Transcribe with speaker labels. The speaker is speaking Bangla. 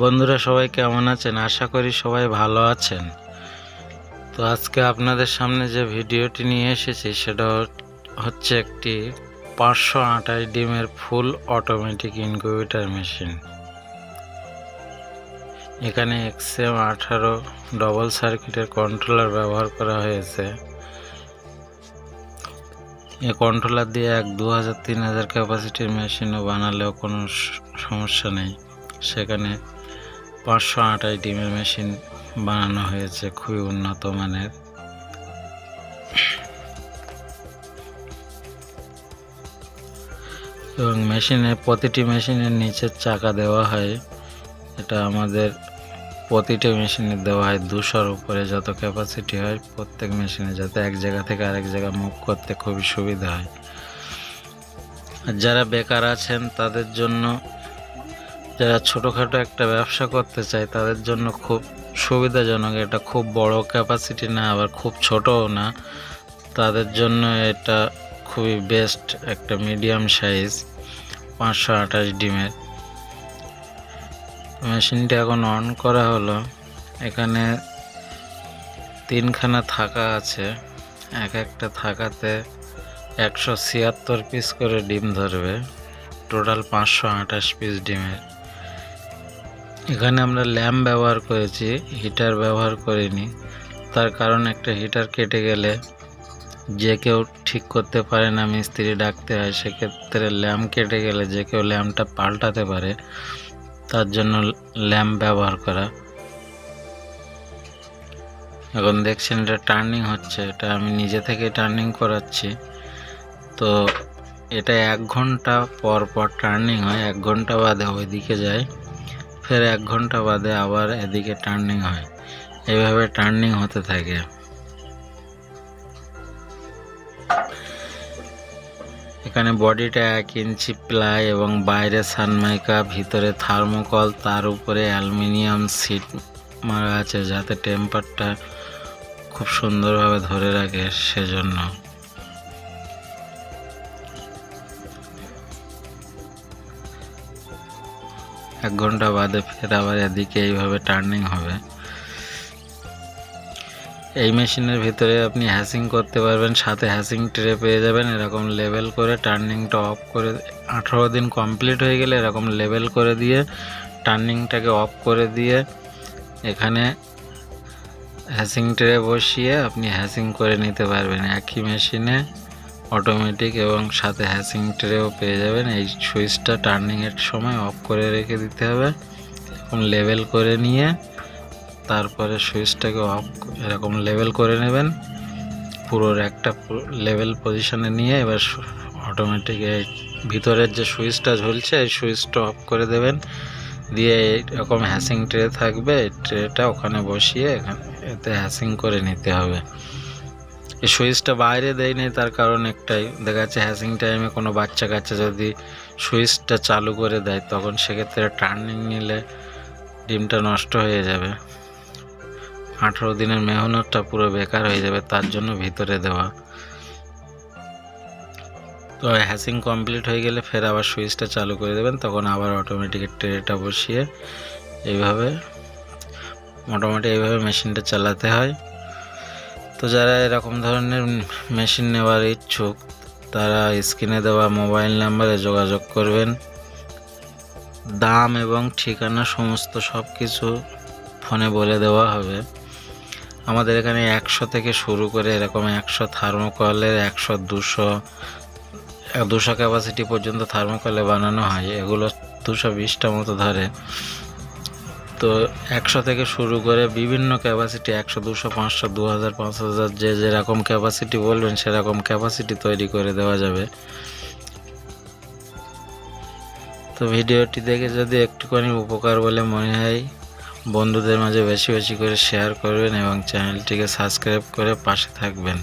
Speaker 1: বন্ধুরা সবাই কেমন আছেন? আশা করি সবাই ভালো আছেন। তো আজকে আপনাদের সামনে যে ভিডিওটি নিয়ে এসেছি সেটা হচ্ছে একটি 528 ডিমের ফুল অটোমেটিক ইনকিউবেটর মেশিন। এখানে XM18 ডবল সার্কিটের কন্ট্রোলার ব্যবহার করা হয়েছে। এই কন্ট্রোলার দিয়ে 2000-3000 ক্যাপাসিটির মেশিনও বানালেও কোনো সমস্যা নেই। সেখানে 528 ডিমের মেশিন বানানো হয়েছে, খুবই উন্নত মানের। এবং প্রতিটি মেশিনের নিচের চাকা দেওয়া হয়। এটা আমাদের প্রতিটি মেশিনে দেওয়া হয় 200-র উপরে যত ক্যাপাসিটি হয় প্রত্যেক মেশিনে, যাতে এক জায়গা থেকে আরেক জায়গা মুভ করতে খুবই সুবিধা হয়। আর যারা বেকার আছেন তাদের জন্য, যারা ছোটোখাটো একটা ব্যবসা করতে চায় তাদের জন্য খুব সুবিধাজনক। এটা খুব বড় ক্যাপাসিটি না, আবার খুব ছোটও না। তাদের জন্য এটা খুবই বেস্ট একটা মিডিয়াম সাইজ 528 ডিমের মেশিনটা। এখন অন করা হলো। এখানে 3খানা থাকা আছে, এক একটা থাকাতে 176 পিস করে ডিম ধরবে। টোটাল 528 পিস ডিমের। এখানে আমরা ল্যাম্প ব্যবহার করেছি, হিটার ব্যবহার করিনি। তার কারণ একটা হিটার কেটে গেলে যে কেউ ঠিক করতে পারে না, মিস্ত্রি ডাকতে হয়। সেক্ষেত্রে ল্যাম্প কেটে গেলে যে কেউ ল্যাম্পটা পাল্টাতে পারে, তার জন্য ল্যাম্প ব্যবহার করা। এখন দেখছেন এটা টার্নিং হচ্ছে, এটা আমি নিজে থেকে টার্নিং করাচ্ছি। তো এটা 1 ঘন্টা পর পর টার্নিং হয়। 1 ঘন্টা বাদে ওইদিকে যায়, ফের 1 ঘন্টা বাদে আবার এদিকে টার্নিং হয়। এইভাবে টার্নিং হতে থাকে। এখানে বডিটা 1 ইঞ্চি প্লাই এবং বাইরে সানমাইকা, ভিতরে থার্মোকল, তার উপরে অ্যালুমিনিয়াম সিট মারা আছে যাতে টেম্পারটা খুব সুন্দরভাবে ধরে রাখে। সেজন্য 1 ঘন্টা বাদে ফের আবার এদিকে এইভাবে টার্নিং হবে। এই মেশিনের ভিতরে আপনি হ্যাসিং করতে পারবেন, সাথে হ্যাসিং ট্রে পেয়ে যাবেন। এরকম লেভেল করে টার্নিংটা অফ করে 18 দিন কমপ্লিট হয়ে গেলে এরকম লেভেল করে দিয়ে টার্নিংটাকে অফ করে দিয়ে এখানে হ্যাসিং ট্রে বসিয়ে আপনি হ্যাসিং করে নিতে পারবেন। একই মেশিনে অটোমেটিক এবং সাথে হ্যাসিং ট্রেও পেয়ে যাবেন। এই সুইচটা টার্নিংয়ের সময় অফ করে রেখে দিতে হবে। এরকম লেভেল করে নিয়ে তারপরে সুইচটাকে অফ এরকম লেভেল করে নেবেন, পুরো একটা লেভেল পজিশনে নিয়ে এবার অটোমেটিক এই ভিতরের যে সুইচটা ঝুলছে এই সুইচটা অফ করে দেবেন। দিয়ে এরকম হ্যাসিং ট্রে থাকবে, এই ট্রেটা ওখানে বসিয়ে এতে হ্যাসিং করে নিতে হবে। এই সুইচটা বাইরে দেয় নেই, তার কারণ একটাই, দেখা যাচ্ছে হ্যাসিং টাইমে কোনো বাচ্চা কাচ্চা যদি সুইচটা চালু করে দেয় তখন সেক্ষেত্রে টার্নিং নিলে ডিমটা নষ্ট হয়ে যাবে, 18 দিনের মেহনতটা পুরো বেকার হয়ে যাবে। তার জন্য ভিতরে দেওয়া। তো হ্যাসিং কমপ্লিট হয়ে গেলে ফের আবার সুইচটা চালু করে দেবেন, তখন আবার অটোমেটিক ট্রেটা বসিয়ে এইভাবে মেশিনটা চালাতে হয়। তো যারা এরকম ধরনের মেশিন নেওয়ার ইচ্ছুক তারা স্ক্রিনে দেওয়া মোবাইল নাম্বারে যোগাযোগ করবেন। দাম এবং ঠিকানা সমস্ত সব কিছু ফোনে বলে দেওয়া হবে। আমাদের এখানে 100 থেকে শুরু করে এরকম 100 থার্মোকলের 100, 200 ক্যাপাসিটি পর্যন্ত থার্মোকলে বানানো হয়। এগুলো 220টা মতো ধরে। তো 100 থেকে শুরু করে বিভিন্ন ক্যাপাসিটি 100, 200, 500, 2000, 5000 যে যেরকম ক্যাপাসিটি বলবেন সেরকম ক্যাপাসিটি তৈরি করে দেওয়া যাবে। তো ভিডিওটি দেখে যদি একটুখানি উপকার বলে মনে হয়, বন্ধুদের মাঝে বেশি বেশি করে শেয়ার করবেন এবং চ্যানেলটিকে সাবস্ক্রাইব করে পাশে থাকবেন।